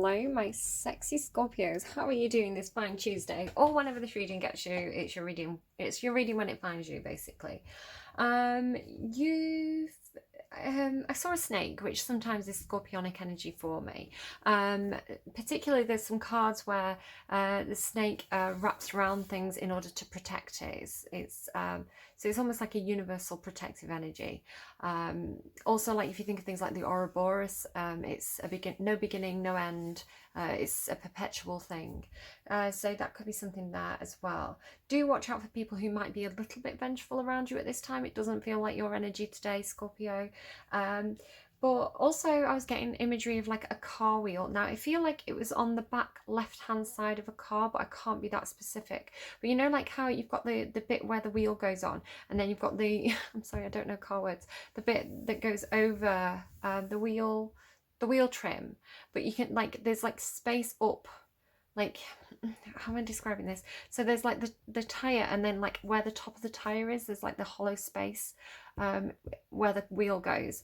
Hello, my sexy Scorpios. How are you doing this fine Tuesday? Or whenever this reading gets you, it's your reading. It's your reading when it finds you, basically. You've I saw a snake, which sometimes is scorpionic energy for me. Particularly, there's some cards where the snake wraps around things in order to protect it. So it's almost like a universal protective energy. Also, like if you think of things like the Ouroboros, it's no beginning, no end. It's a perpetual thing. So that could be something there as well. Do watch out for people who might be a little bit vengeful around you at this time. It doesn't feel like your energy today, Scorpio. But also I was getting imagery of like a car wheel. Now I feel like it was on the back left hand side of a car, but I can't be that specific. But you know, like how you've got the bit where the wheel goes on, and then you've got the I'm sorry, I don't know car words, the bit that goes over the wheel trim, but you can like there's like space up, like how am I describing this? So there's like the tire, and then like where the top of the tire is, there's like the hollow space where the wheel goes.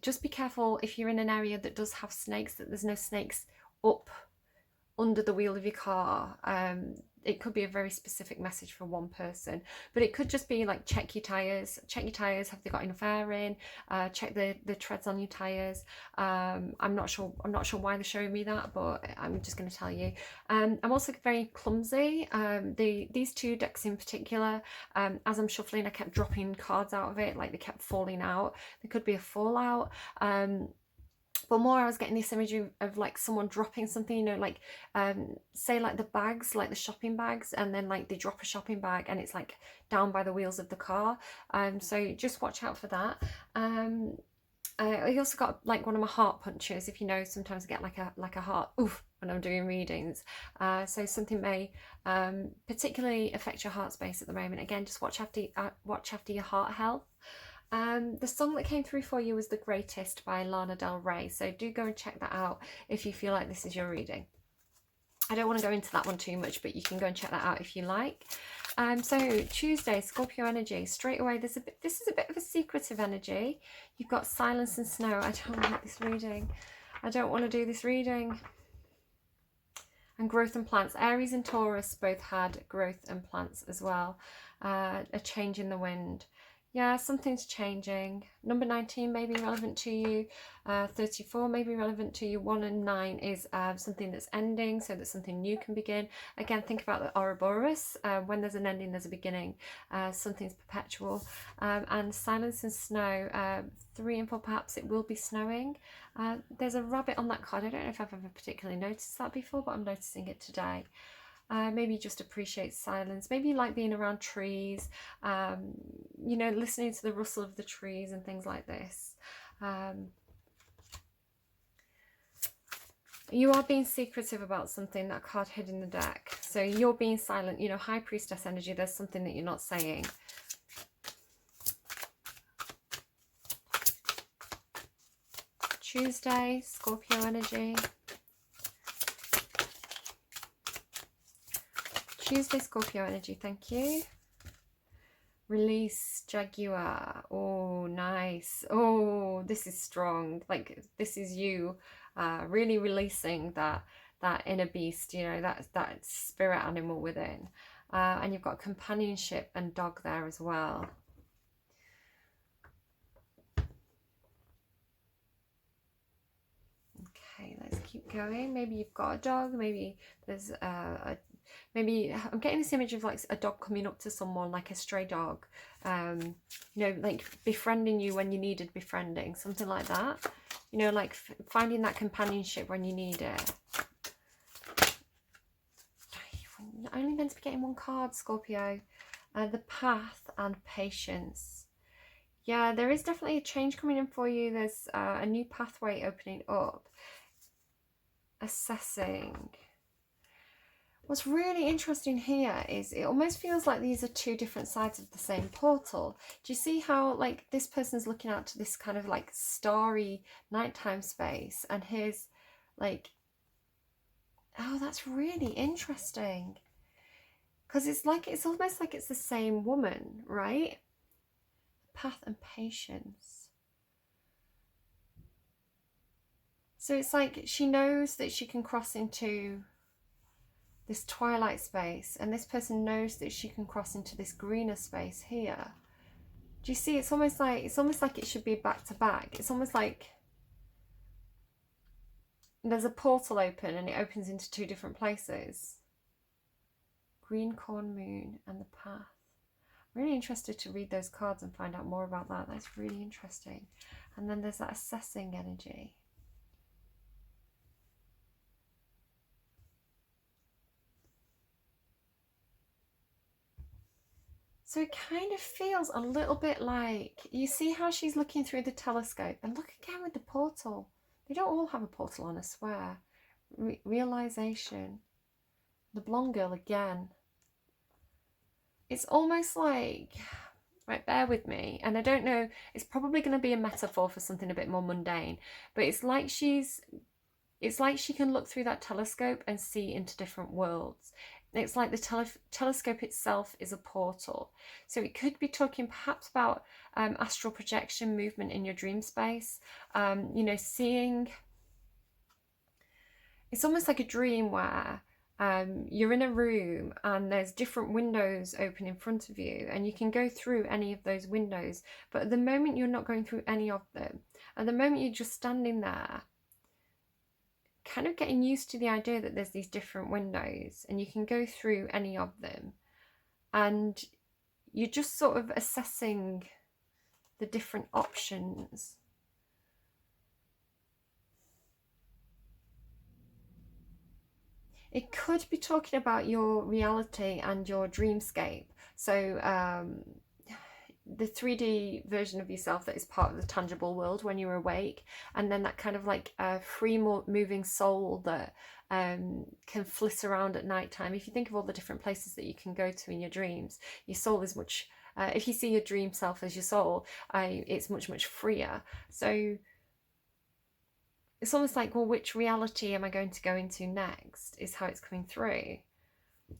Just be careful if you're in an area that does have snakes, that there's no snakes up under the wheel of your car. It could be a very specific message for one person, but it could just be like check your tires, have they got enough air in, check the treads on your tires. I'm not sure why they're showing me that, but I'm just going to tell you. I'm also very clumsy. These two decks in particular, as I'm shuffling, I kept dropping cards out of it, like they kept falling out. There could be a fallout. But more I was getting this imagery of like someone dropping something, you know, like say like the bags, like the shopping bags, and then like they drop a shopping bag and it's like down by the wheels of the car. So just watch out for that. I also got like one of my heart punches. If you know, sometimes I get like a heart oof when I'm doing readings. So something may particularly affect your heart space at the moment. Again, just watch after your heart health. The song that came through for you was The Greatest by Lana Del Rey, so do go and check that out if you feel like this is your reading. I don't want to go into that one too much, but you can go and check that out if you like. So Tuesday, Scorpio energy, straight away this is a bit of a secretive energy. You've got silence and snow. I don't like this reading. I don't want to do this reading. And growth and plants. Aries and Taurus both had growth and plants as well. A change in the wind. Yeah, something's changing. Number 19 may be relevant to you. 34 may be relevant to you. 1 and 9 is something that's ending, so that something new can begin. Again, think about the Ouroboros. When there's an ending, there's a beginning. Something's perpetual. And silence and snow. 3 and 4, perhaps it will be snowing. There's a rabbit on that card. I don't know if I've ever particularly noticed that before, but I'm noticing it today. Maybe just appreciate silence. Maybe you like being around trees, you know, listening to the rustle of the trees and things like this. You are being secretive about something, that card hid in the deck. So you're being silent, you know, High Priestess energy, there's something that you're not saying. Tuesday, Scorpio energy. Tuesday, Scorpio energy, thank you. Release, Jaguar. Oh, nice. Oh, this is strong. Like, this is you really releasing that inner beast, you know, that spirit animal within. And you've got companionship and dog there as well. Okay, let's keep going. Maybe you've got a dog. Maybe there's maybe I'm getting this image of like a dog coming up to someone, like a stray dog, you know, like befriending you when you needed befriending, something like that, you know, like finding that companionship when you need it. You're only meant to be getting one card, Scorpio. The path and patience. Yeah, there is definitely a change coming in for you. There's a new pathway opening up. Assessing. What's really interesting here is it almost feels like these are two different sides of the same portal. Do you see how like this person's looking out to this kind of like starry nighttime space, and here's like, oh, that's really interesting, because it's almost like it's the same woman, right? Path and patience. So it's like she knows that she can cross into this twilight space, and this person knows that she can cross into this greener space here. Do you see? It's almost like it should be back to back. It's almost like there's a portal open and it opens into two different places. Green corn moon and the path. Really interested to read those cards and find out more about that. That's really interesting. And then there's that assessing energy. So it kind of feels a little bit like, you see how she's looking through the telescope, and look again with the portal. They don't all have a portal on, I swear. Realization. The blonde girl again. It's almost like, right, bear with me, and I don't know, it's probably going to be a metaphor for something a bit more mundane, but it's like she can look through that telescope and see into different worlds. It's like the telescope itself is a portal. So it could be talking perhaps about astral projection, movement in your dream space, you know, seeing. It's almost like a dream where you're in a room and there's different windows open in front of you, and you can go through any of those windows. But at the moment, you're not going through any of them. At the moment, you're just standing there, kind of getting used to the idea that there's these different windows and you can go through any of them, and you're just sort of assessing the different options. It could be talking about your reality and your dreamscape. So the 3D version of yourself that is part of the tangible world when you're awake, and then that kind of like free moving soul that can flit around at night time. If you think of all the different places that you can go to in your dreams, your soul is much, if you see your dream self as your soul, it's much freer. So it's almost like, well, which reality am I going to go into next, is how it's coming through.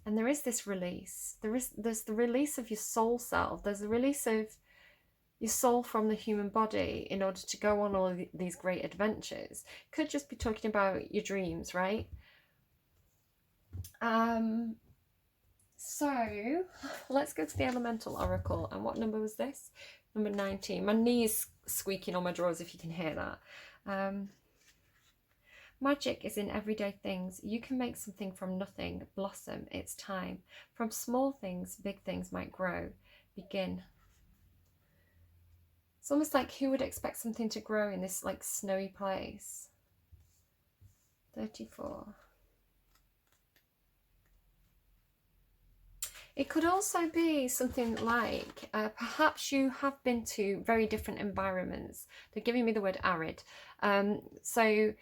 And there is this release. There's the release of your soul self. There's the release of your soul from the human body in order to go on all of these great adventures. Could just be talking about your dreams, right? So let's go to the Elemental Oracle. And what number was this? Number 19. My knee is squeaking on my drawers, if you can hear that. Magic is in everyday things. You can make something from nothing blossom. It's time. From small things, big things might grow. Begin. It's almost like, who would expect something to grow in this like snowy place? 34. It could also be something like, perhaps you have been to very different environments. They're giving me the word arid. So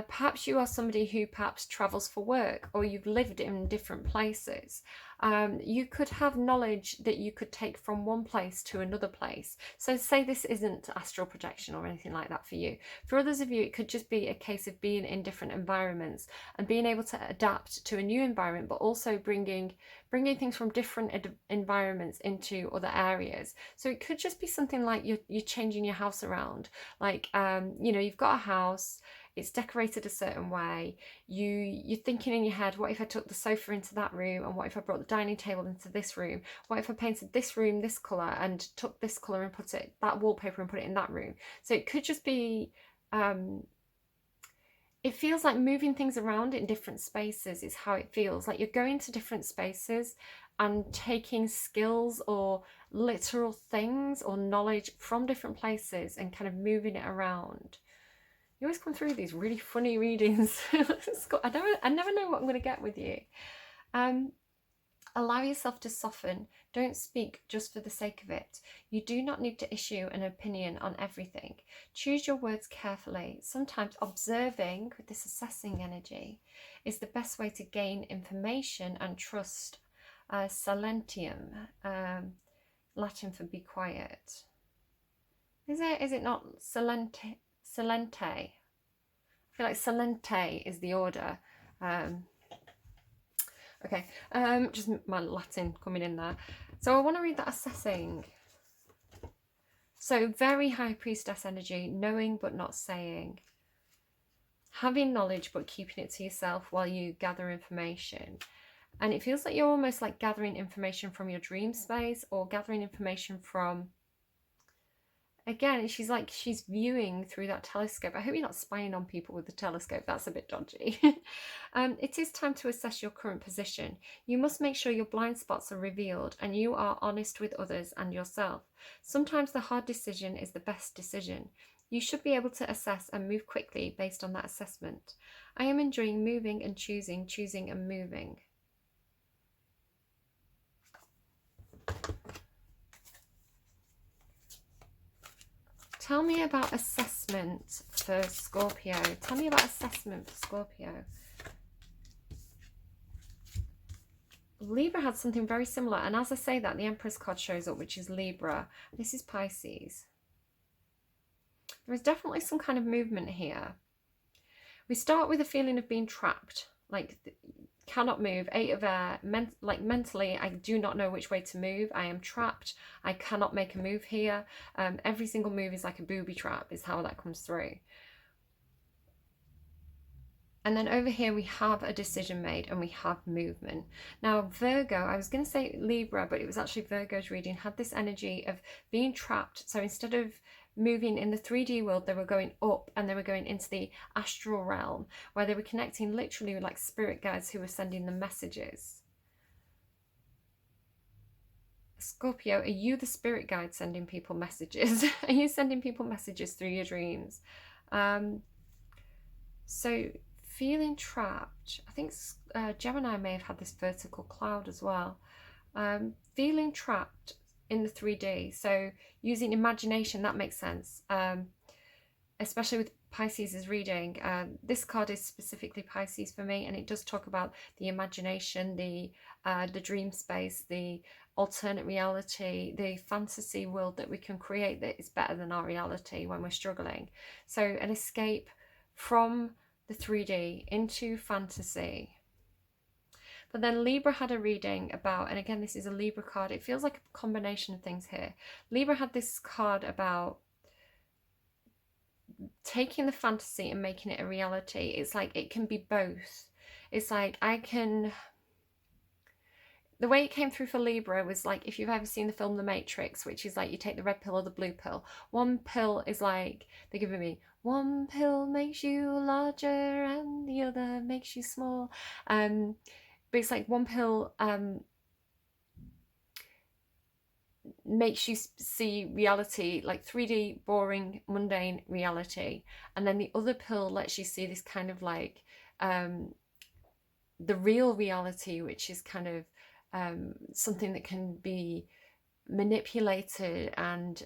perhaps you are somebody who perhaps travels for work, or you've lived in different places. You could have knowledge that you could take from one place to another place. So say this isn't astral projection or anything like that for you. For others of you, it could just be a case of being in different environments and being able to adapt to a new environment, but also bringing things from different environments into other areas. So it could just be something like you're changing your house around. Like, you know, you've got a house, it's decorated a certain way, you're thinking in your head, what if I took the sofa into that room, and what if I brought the dining table into this room, what if I painted this room this colour and took this colour and put it, that wallpaper, and put it in that room. So it could just be it feels like moving things around in different spaces is how it feels. Like you're going to different spaces and taking skills or literal things or knowledge from different places and kind of moving it around. You always come through these really funny readings. I never know what I'm going to get with you. Allow yourself to soften. Don't speak just for the sake of it. You do not need to issue an opinion on everything. Choose your words carefully. Sometimes observing, with this assessing energy, is the best way to gain information and trust. Silentium, Latin for be quiet. Is it not silente? Silente. I feel like silente is the order. Okay, just my Latin coming in there. So I want to read that assessing. So very high priestess energy, knowing but not saying. having knowledge but keeping it to yourself while you gather information. And it feels like you're almost like gathering information from your dream space, or gathering information from, again, she's viewing through that telescope. I hope you're not spying on people with the telescope. That's a bit dodgy. It is time to assess your current position. You must make sure your blind spots are revealed and you are honest with others and yourself. Sometimes the hard decision is the best decision. You should be able to assess and move quickly based on that assessment. I am enjoying moving and choosing, choosing and moving. Tell me about assessment for Scorpio. Tell me about assessment for Scorpio. Libra had something very similar. And as I say that, the Empress card shows up, which is Libra. This is Pisces. There is definitely some kind of movement here. We start with a feeling of being trapped. Like, cannot move. 8 of Air, like mentally, I do not know which way to move. I am trapped. I cannot make a move here. Every single move is like a booby trap, is how that comes through. And then over here we have a decision made and we have movement. Now Virgo, I was going to say Libra, but it was actually Virgo's reading, had this energy of being trapped. So instead of moving in the 3D world, they were going up and they were going into the astral realm, where they were connecting literally with like spirit guides who were sending them messages. Scorpio, are you the spirit guide sending people messages? Are you sending people messages through your dreams? So feeling trapped, I think Gemini may have had this vertical cloud as well. Feeling trapped in the 3D, so using imagination, that makes sense, especially with Pisces' reading. This card is specifically Pisces for me, and it does talk about the imagination, the dream space, the alternate reality, the fantasy world that we can create that is better than our reality when we're struggling. So an escape from the 3D into fantasy. But then Libra had a reading about, and again, this is a Libra card. It feels like a combination of things here. Libra had this card about taking the fantasy and making it a reality. It's like it can be both. It's like the way it came through for Libra was like, if you've ever seen the film The Matrix, which is like you take the red pill or the blue pill. One pill is like, they're giving me, one pill makes you larger and the other makes you small. But it's like one pill makes you see reality, like 3D, boring, mundane reality. And then the other pill lets you see this kind of like the real reality, which is kind of something that can be manipulated. And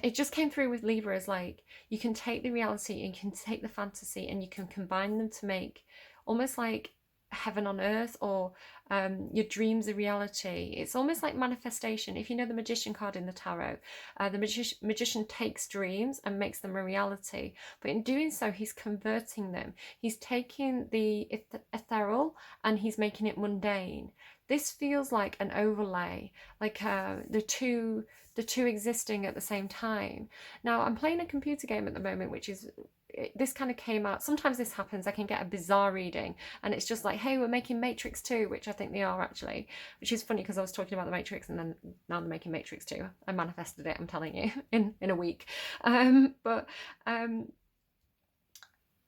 it just came through with Libra as like, you can take the reality and you can take the fantasy and you can combine them to make almost like heaven on earth, or your dreams a reality. It's almost like manifestation. If you know the Magician card in the tarot, the magician takes dreams and makes them a reality, but in doing so he's converting them. He's taking the ethereal and he's making it mundane. This feels like an overlay, like the two existing at the same time. Now I'm playing a computer game at the moment, which is, this kind of came out, sometimes this happens, I can get a bizarre reading and it's just like, hey, we're making Matrix 2, which I think they are actually, which is funny because I was talking about the Matrix and then now they're making Matrix 2. I manifested it, I'm telling you, in a week.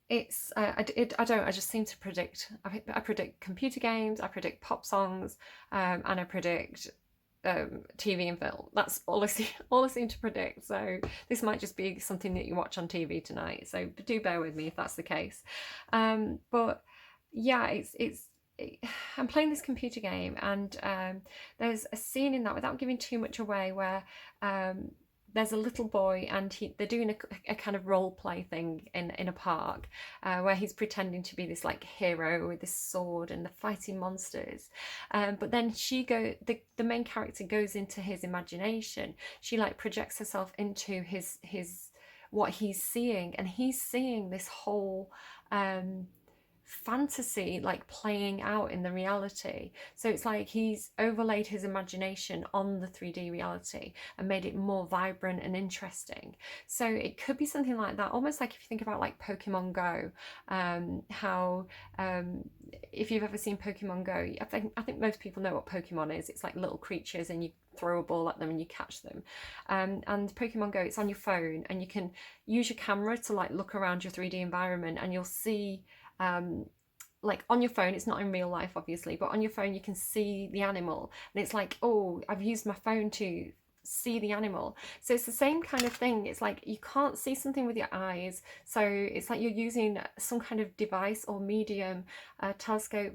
It's I just seem to predict. I predict computer games, I predict pop songs, and I predict TV and film. That's all I seem to predict. So this might just be something that you watch on TV tonight, so do bear with me if that's the case. But yeah, I'm playing this computer game, and there's a scene in that, without giving too much away, where there's a little boy and they're doing a kind of role play thing in a park, where he's pretending to be this like hero with this sword and the fighting monsters. But then the main character goes into his imagination. She like projects herself into his what he's seeing, and he's seeing this whole fantasy like playing out in the reality. So it's like he's overlaid his imagination on the 3D reality and made it more vibrant and interesting. So it could be something like that, almost like if you think about like Pokemon Go, how if you've ever seen Pokemon Go, I think most people know what Pokemon is. It's like little creatures and you throw a ball at them and you catch them. And Pokemon Go, it's on your phone and you can use your camera to like look around your 3D environment, and you'll see like on your phone, it's not in real life obviously, but on your phone you can see the animal, and it's like, oh, I've used my phone to see the animal. So it's the same kind of thing. It's like you can't see something with your eyes, so it's like you're using some kind of device or medium, telescope,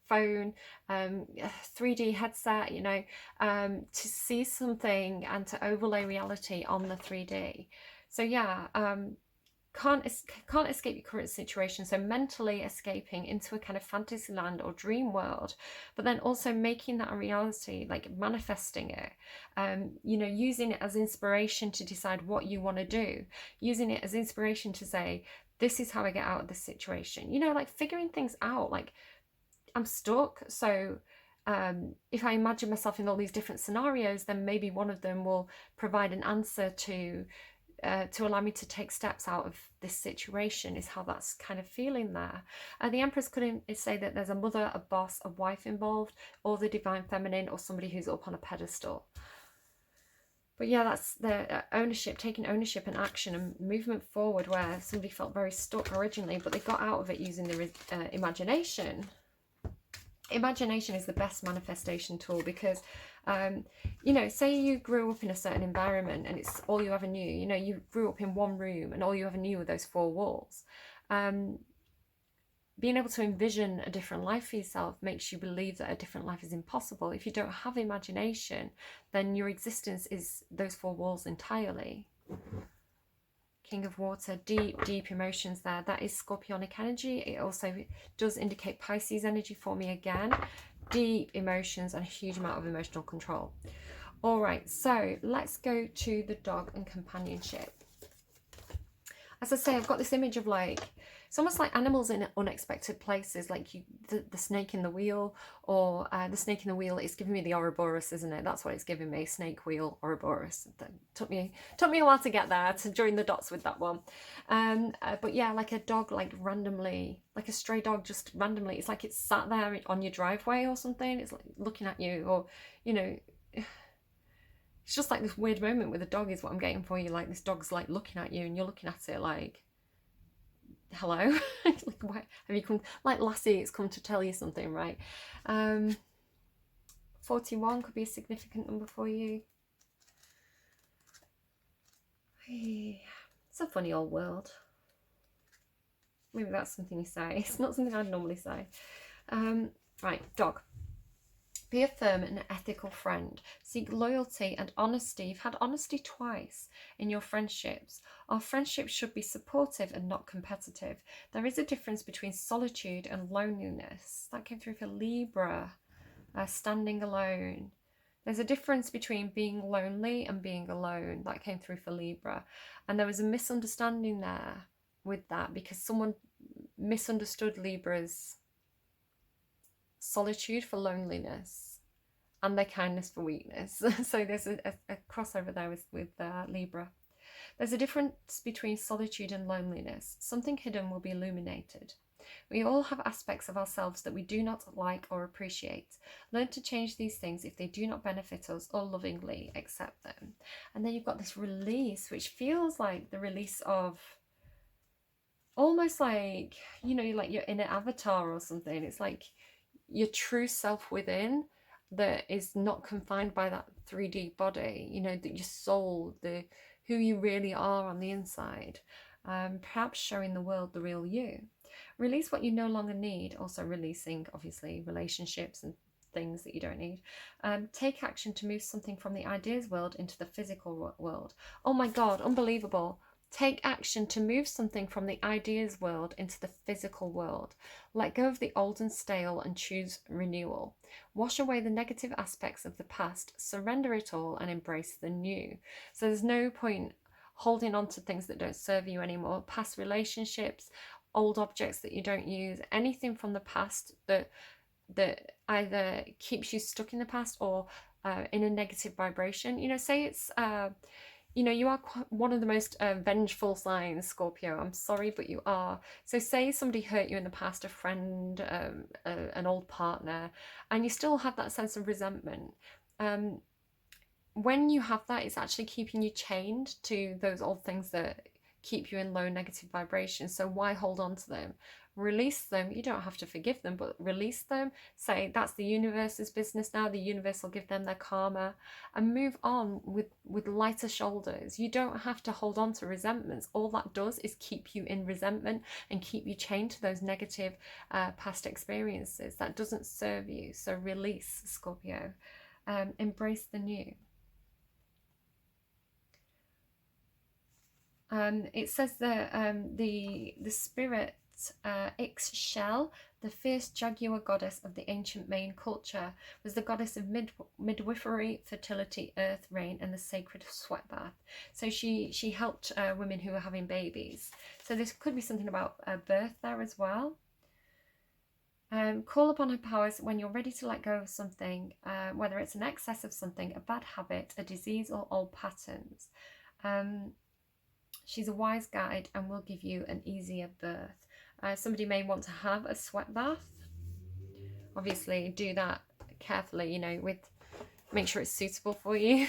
phone, 3D headset, you know, to see something and to overlay reality on the 3D. So yeah, can't escape your current situation, so mentally escaping into a kind of fantasy land or dream world, but then also making that a reality, like manifesting it, you know, using it as inspiration to decide what you want to do, using it as inspiration to say, this is how I get out of this situation, you know, like figuring things out. Like, I'm stuck, so if I imagine myself in all these different scenarios, then maybe one of them will provide an answer to allow me to take steps out of this situation, is how that's kind of feeling there. The Empress could say that there's a mother, a boss, a wife involved, or the divine feminine, or somebody who's up on a pedestal. But yeah, that's the ownership, taking ownership and action and movement forward, where somebody felt very stuck originally, but they got out of it using their imagination. Imagination is the best manifestation tool, because you know, say you grew up in a certain environment and it's all you ever knew, you know, you grew up in one room and all you ever knew were those four walls. Being able to envision a different life for yourself makes you believe that a different life is impossible. If you don't have imagination, then your existence is those four walls entirely. King of Water, deep emotions there. That is Scorpionic energy. It also does indicate Pisces energy for me again. Deep emotions and a huge amount of emotional control. All right, so let's go to the dog and companionship. As I say, I've got this image of like, it's almost like animals in unexpected places, like the snake in the wheel, or the snake in the wheel is giving me the Ouroboros, isn't it? That's what it's giving me, snake wheel, Ouroboros. That took me a while to get there, to join the dots with that one. But yeah, like a dog, like randomly, like a stray dog just randomly, it's like it's sat there on your driveway or something, it's like looking at you, or, you know, it's just like this weird moment with a dog is what I'm getting for you. Like this dog's like looking at you and you're looking at it like, hello. Like, why have you come? Like Lassie, it's come to tell you something, right? 41 could be a significant number for you. It's a funny old world. Maybe that's something you say. It's not something I'd normally say. Right, dog. Be a firm and ethical friend. Seek loyalty and honesty. You've had honesty twice in your friendships. Our friendships should be supportive and not competitive. There is a difference between solitude and loneliness. That came through for Libra. Standing alone. There's a difference between being lonely and being alone. That came through for Libra. And there was a misunderstanding there with that, because someone misunderstood Libra's solitude for loneliness and their kindness for weakness. So there's a crossover there with Libra. There's a difference between solitude and loneliness. Something hidden will be illuminated. We all have aspects of ourselves that we do not like or appreciate. Learn to change these things if they do not benefit us, or lovingly accept them. And then you've got this release, which feels like the release of almost like, you know, like your inner avatar or something. It's like your true self within that is not confined by that 3D body, you know, that your soul, the who you really are on the inside, perhaps showing the world the real you. Release what you no longer need, also releasing obviously relationships and things that you don't need. Take action to move something from the ideas world into the physical world. Oh my God, unbelievable. Take action to move something from the ideas world into the physical world. Let go of the old and stale and choose renewal. Wash away the negative aspects of the past, surrender it all and embrace the new. So there's no point holding on to things that don't serve you anymore. Past relationships, old objects that you don't use, anything from the past that either keeps you stuck in the past or in a negative vibration. You know, say it's you know, you are one of the most vengeful signs, Scorpio. I'm sorry, but you are. So say somebody hurt you in the past, a friend, an old partner, and you still have that sense of resentment. When you have that, it's actually keeping you chained to those old things that keep you in low negative vibration. So why hold on to them? Release them. You don't have to forgive them, but release them. Say that's the universe's business now. The universe will give them their karma, and move on with lighter shoulders. You don't have to hold on to resentments. All that does is keep you in resentment and keep you chained to those negative past experiences. That doesn't serve you. So release, Scorpio. Embrace the new. It says that the spirit Ix-Shel, the fierce jaguar goddess of the ancient Mayan culture, was the goddess of midwifery, fertility, earth, rain, and the sacred sweat bath. So she helped women who were having babies. So this could be something about birth there as well. Call upon her powers when you're ready to let go of something, whether it's an excess of something, a bad habit, a disease, or old patterns. She's a wise guide and will give you an easier birth. Somebody may want to have a sweat bath. Obviously, do that carefully, you know, make sure it's suitable for you.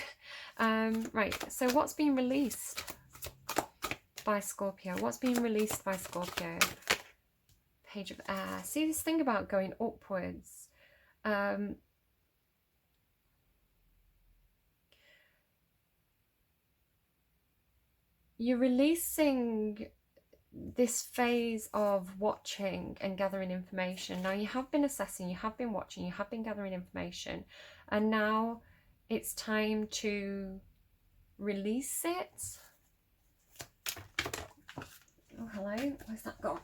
Right, so what's being released by Scorpio? What's being released by Scorpio? Page of Air. See this thing about going upwards. You're releasing this phase of watching and gathering information. Now you have been assessing, you have been watching, you have been gathering information, and now it's time to release it. Oh, hello, where's that gone?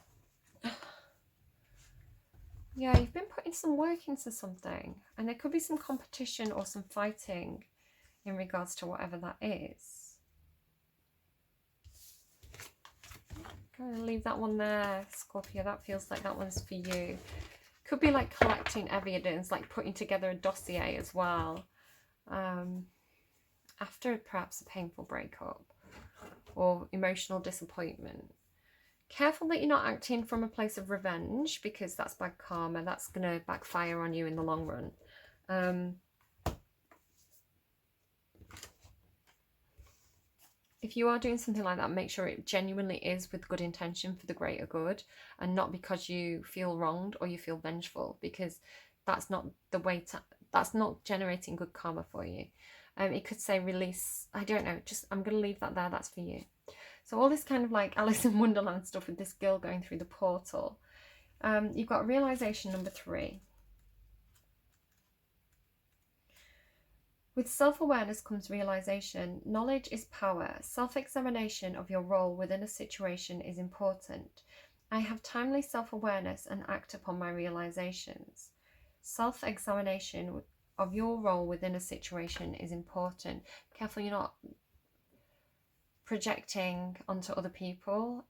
Yeah, you've been putting some work into something, and there could be some competition or some fighting in regards to whatever that is. I'm going to leave that one there, Scorpio. That feels like that one's for you. Could be like collecting evidence, like putting together a dossier as well. After perhaps a painful breakup or emotional disappointment. Careful that you're not acting from a place of revenge, because that's bad karma. That's going to backfire on you in the long run. If you are doing something like that, make sure it genuinely is with good intention for the greater good, and not because you feel wronged or you feel vengeful, because that's not the way to, that's not generating good karma for you. It could say release, I don't know, just I'm going to leave that there, that's for you. So all this kind of like Alice in Wonderland stuff with this girl going through the portal. You've got realization number 3. With self-awareness comes realization. Knowledge is power. Self-examination of your role within a situation is important. I have timely self-awareness and act upon my realizations. Self-examination of your role within a situation is important. Careful you're not projecting onto other people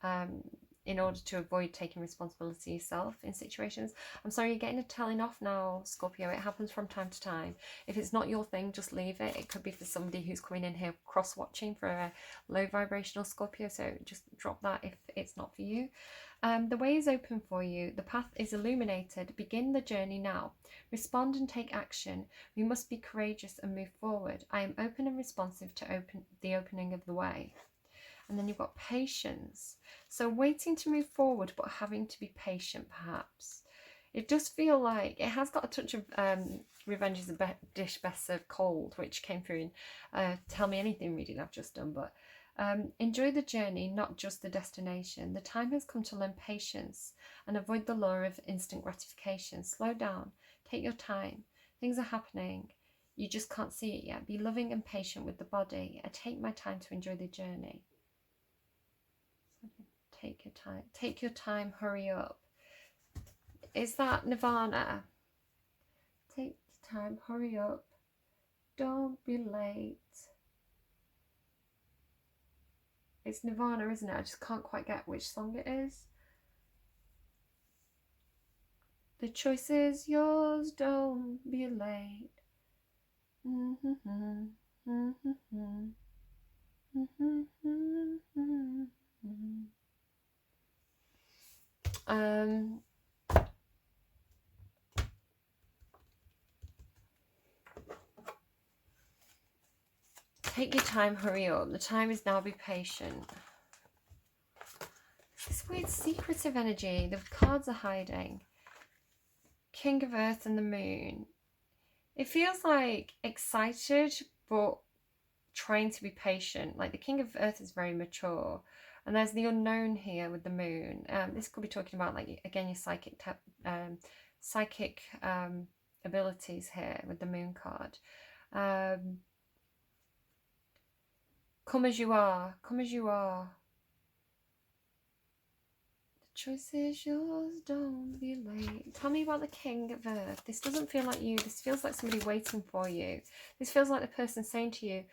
in order to avoid taking responsibility yourself in situations. I'm sorry, you're getting a telling off now, Scorpio. It happens from time to time. If it's not your thing, just leave it. It could be for somebody who's coming in here cross-watching for a low vibrational Scorpio, so just drop that if it's not for you. The way is open for you. The path is illuminated. Begin the journey now. Respond and take action. We must be courageous and move forward. I am open and responsive to the opening of the way. And then you've got patience. So waiting to move forward, but having to be patient, perhaps. It does feel like it has got a touch of revenge is a dish best served cold, which came through in Tell Me Anything reading I've just done. But enjoy the journey, not just the destination. The time has come to learn patience and avoid the lure of instant gratification. Slow down. Take your time. Things are happening. You just can't see it yet. Be loving and patient with the body. I take my time to enjoy the journey. Take your time. Take your time. Hurry up. Is that Nirvana? Take your time. Hurry up. Don't be late. It's Nirvana, isn't it? I just can't quite get which song it is. The choice is yours, don't be late. Take your time, hurry up. The time is now, be patient. This weird secretive energy. The cards are hiding. King of Earth and the Moon. It feels like excited, but trying to be patient. Like the King of Earth is very mature. And there's the unknown here with the Moon. This could be talking about, like, again, your psychic abilities here with the Moon card. Come as you are. Come as you are. The choice is yours, don't be late. Tell me about the King of Earth. This doesn't feel like you. This feels like somebody waiting for you. This feels like the person saying to you,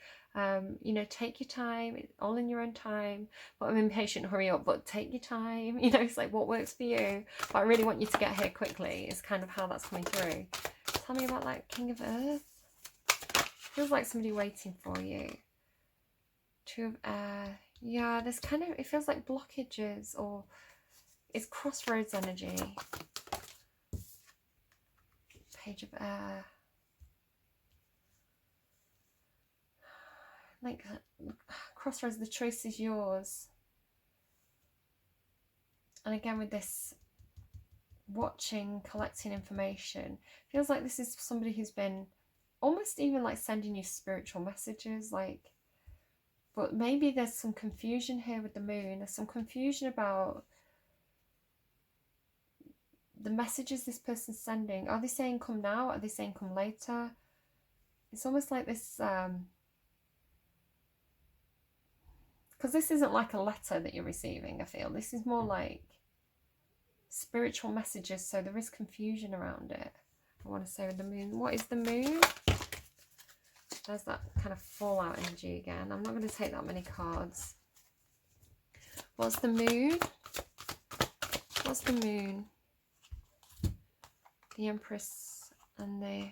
you know, take your time, all in your own time. But I'm impatient, hurry up, but take your time. You know, it's like what works for you. But I really want you to get here quickly is kind of how that's coming through. Tell me about that King of Earth. Feels like somebody waiting for you. Two of Air. Yeah, there's kind of, it feels like blockages, or it's crossroads energy. Page of Air. Like crossroads, the choice is yours. And again with this watching, collecting information, feels like this is somebody who's been almost even like sending you spiritual messages, like, but maybe there's some confusion here with the Moon. There's some confusion about the messages this person's sending. Are they saying come now? Are they saying come later? It's almost like this, because this isn't like a letter that you're receiving, I feel. This is more like spiritual messages, so there is confusion around it. I want to say with the Moon. What is the Moon? There's that kind of fallout energy again. I'm not going to take that many cards. What's the Moon? What's the Moon? The Empress and the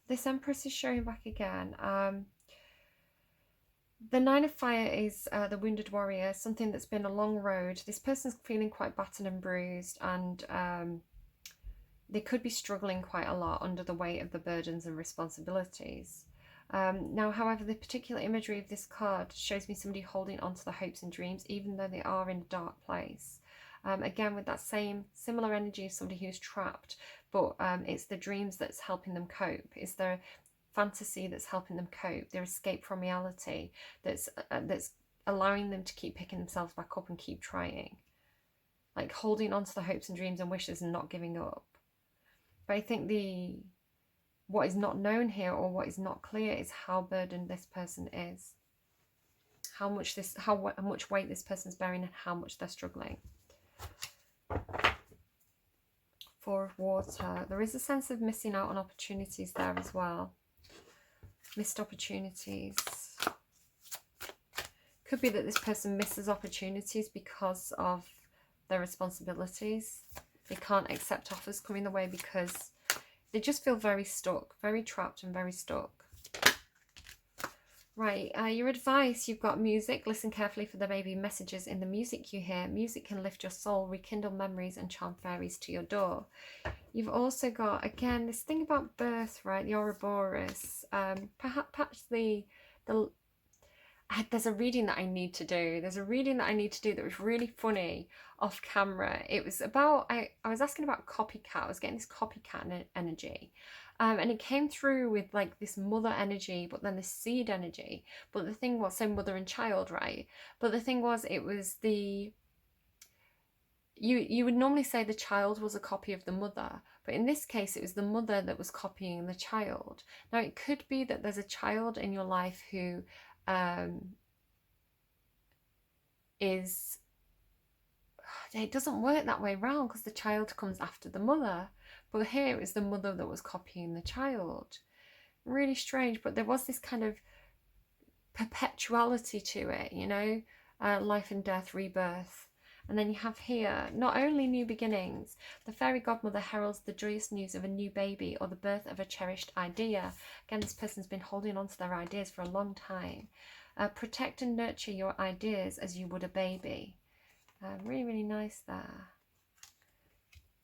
this Empress is showing back again. The Nine of Fire is the Wounded Warrior, something that's been a long road. This person's feeling quite battered and bruised, and they could be struggling quite a lot under the weight of the burdens and responsibilities. Now, however, the particular imagery of this card shows me somebody holding on to the hopes and dreams, even though they are in a dark place. Again, with that similar energy of somebody who's trapped, but it's the dreams that's helping them cope. It's their fantasy that's helping them cope, their escape from reality that's allowing them to keep picking themselves back up and keep trying. Like holding on to the hopes and dreams and wishes and not giving up. But I think what is not known here, or what is not clear, is how burdened this person is. How much weight this person's bearing, and how much they're struggling. Four of Water. There is a sense of missing out on opportunities there as well. Missed opportunities. Could be that this person misses opportunities because of their responsibilities. They can't accept offers coming their way because they just feel very stuck, very trapped and very stuck. Right, your advice, you've got music. Listen carefully for the maybe messages in the music you hear. Music can lift your soul, rekindle memories and charm fairies to your door. You've also got, again, this thing about birth, right, the Ouroboros. Perhaps there's a reading that I need to do. There's a reading that I need to do that was really funny off camera. It was about, I was asking about copycat. I was getting this copycat energy. And it came through with like this mother energy, but then this seed energy. But the thing was, so mother and child, right? But the thing was, it was the, you would normally say the child was a copy of the mother. But in this case, it was the mother that was copying the child. Now, it could be that there's a child in your life who it doesn't work that way round, because the child comes after the mother. But here it was the mother that was copying the child. Really strange, but there was this kind of perpetuality to it, you know, life and death, rebirth. And then you have here, not only new beginnings, the fairy godmother heralds the joyous news of a new baby or the birth of a cherished idea. Again, this person's been holding on to their ideas for a long time. Protect and nurture your ideas as you would a baby. Really, really nice there.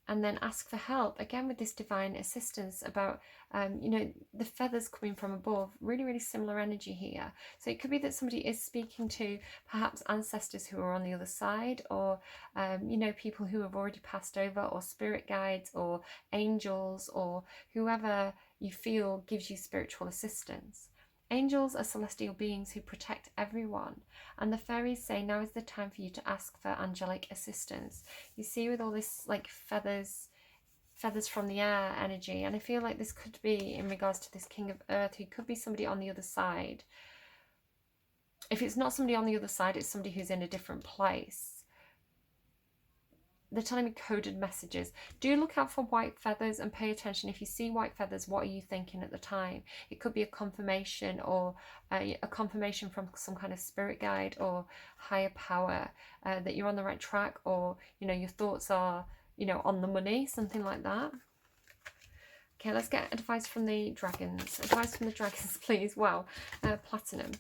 And then ask for help, again with this divine assistance about, you know, the feathers coming from above. Really, really similar energy here. So it could be that somebody is speaking to perhaps ancestors who are on the other side, or, you know, people who have already passed over, or spirit guides, or angels, or whoever you feel gives you spiritual assistance. Angels are celestial beings who protect everyone, and the fairies say now is the time for you to ask for angelic assistance. You see, with all this like feathers from the air energy, and I feel like this could be in regards to this King of Earth, who could be somebody on the other side. If it's not somebody on the other side, it's somebody who's in a different place. They're telling me coded messages. Do look out for white feathers and pay attention. If you see white feathers, what are you thinking at the time? It could be a confirmation, or a confirmation from some kind of spirit guide or higher power that you're on the right track, or, you know, your thoughts are, you know, on the money, something like that. Okay, let's get advice from the dragons. Advice from the dragons, please. Wow, platinum.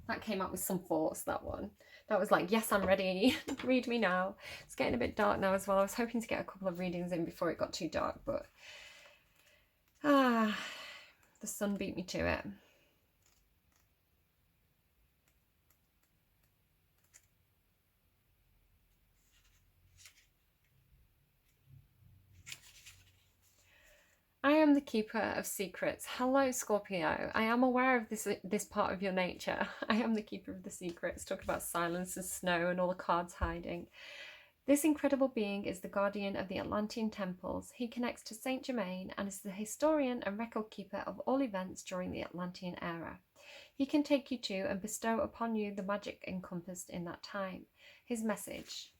That came up with some force, that one. That was like, yes, I'm ready. Read me now. It's getting a bit dark now as well. I was hoping to get a couple of readings in before it got too dark, but the sun beat me to it. I am the keeper of secrets. Hello, Scorpio. I am aware of this part of your nature. I am the keeper of the secrets. Talk about silence and snow and all the cards hiding. This incredible being is the guardian of the Atlantean temples. He connects to Saint Germain and is the historian and record keeper of all events during the Atlantean era. He can take you to and bestow upon you the magic encompassed in that time. His message: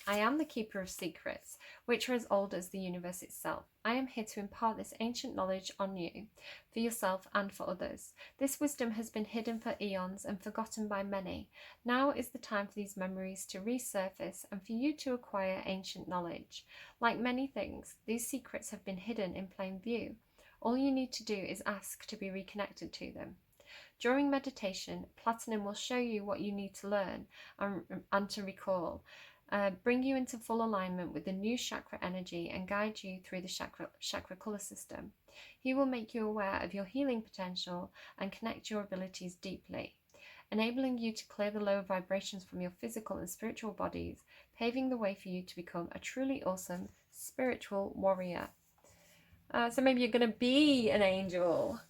I am the keeper of secrets, which are as old as the universe itself. I am here to impart this ancient knowledge on you, for yourself and for others. This wisdom has been hidden for eons and forgotten by many. Now is the time for these memories to resurface and for you to acquire ancient knowledge. Like many things, these secrets have been hidden in plain view. All you need to do is ask to be reconnected to them. During meditation, Platinum will show you what you need to learn and to recall. Bring you into full alignment with the new chakra energy and guide you through the chakra color system. He will make you aware of your healing potential and connect your abilities deeply, enabling you to clear the lower vibrations from your physical and spiritual bodies, paving the way for you to become a truly awesome spiritual warrior. So maybe you're going to be an angel,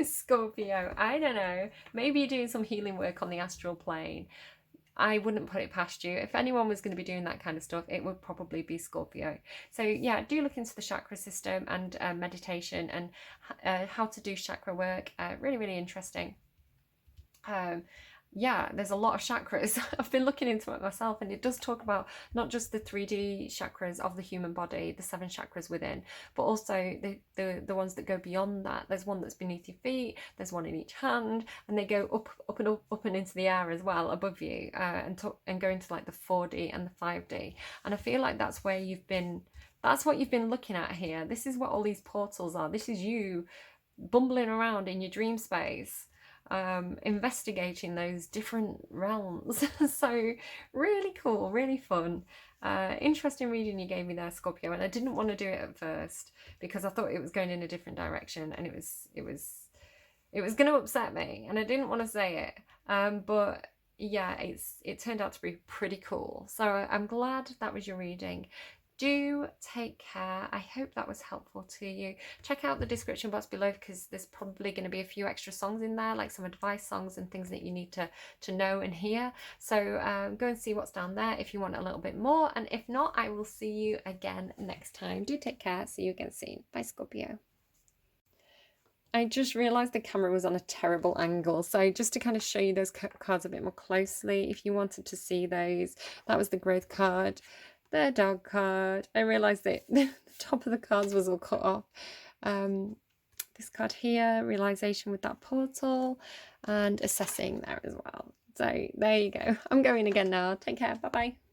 Scorpio. I don't know. Maybe you're doing some healing work on the astral plane. I wouldn't put it past you. If anyone was going to be doing that kind of stuff, it would probably be Scorpio. So yeah, do look into the chakra system and meditation and how to do chakra work. Really, really interesting. Yeah, there's a lot of chakras. I've been looking into it myself, and it does talk about not just the 3D chakras of the human body, the 7 chakras within, but also the ones that go beyond that. There's one that's beneath your feet, there's one in each hand, and they go up and into the air as well above you, and go into like the 4D and the 5D. And I feel like that's where that's what you've been looking at here. This is what all these portals are. This is you bumbling around in your dream space, investigating those different realms. So really cool, really fun, interesting reading you gave me there, Scorpio. And I didn't want to do it at first because I thought it was going in a different direction, and it was going to upset me, and I didn't want to say it, but yeah, it turned out to be pretty cool. So I'm glad that was your reading. Do take care. I hope that was helpful to you. Check out the description box below, because there's probably going to be a few extra songs in there, like some advice songs and things that you need to know and hear. So go and see what's down there if you want a little bit more. And if not, I will see you again next time. Do take care. See you again soon. Bye, Scorpio. I just realised the camera was on a terrible angle, so just to kind of show you those cards a bit more closely, if you wanted to see those, that was the growth card, the dog card. I realised that the top of the cards was all cut off. This card here, realisation with that portal, and assessing there as well. So there you go. I'm going again now. Take care. Bye bye.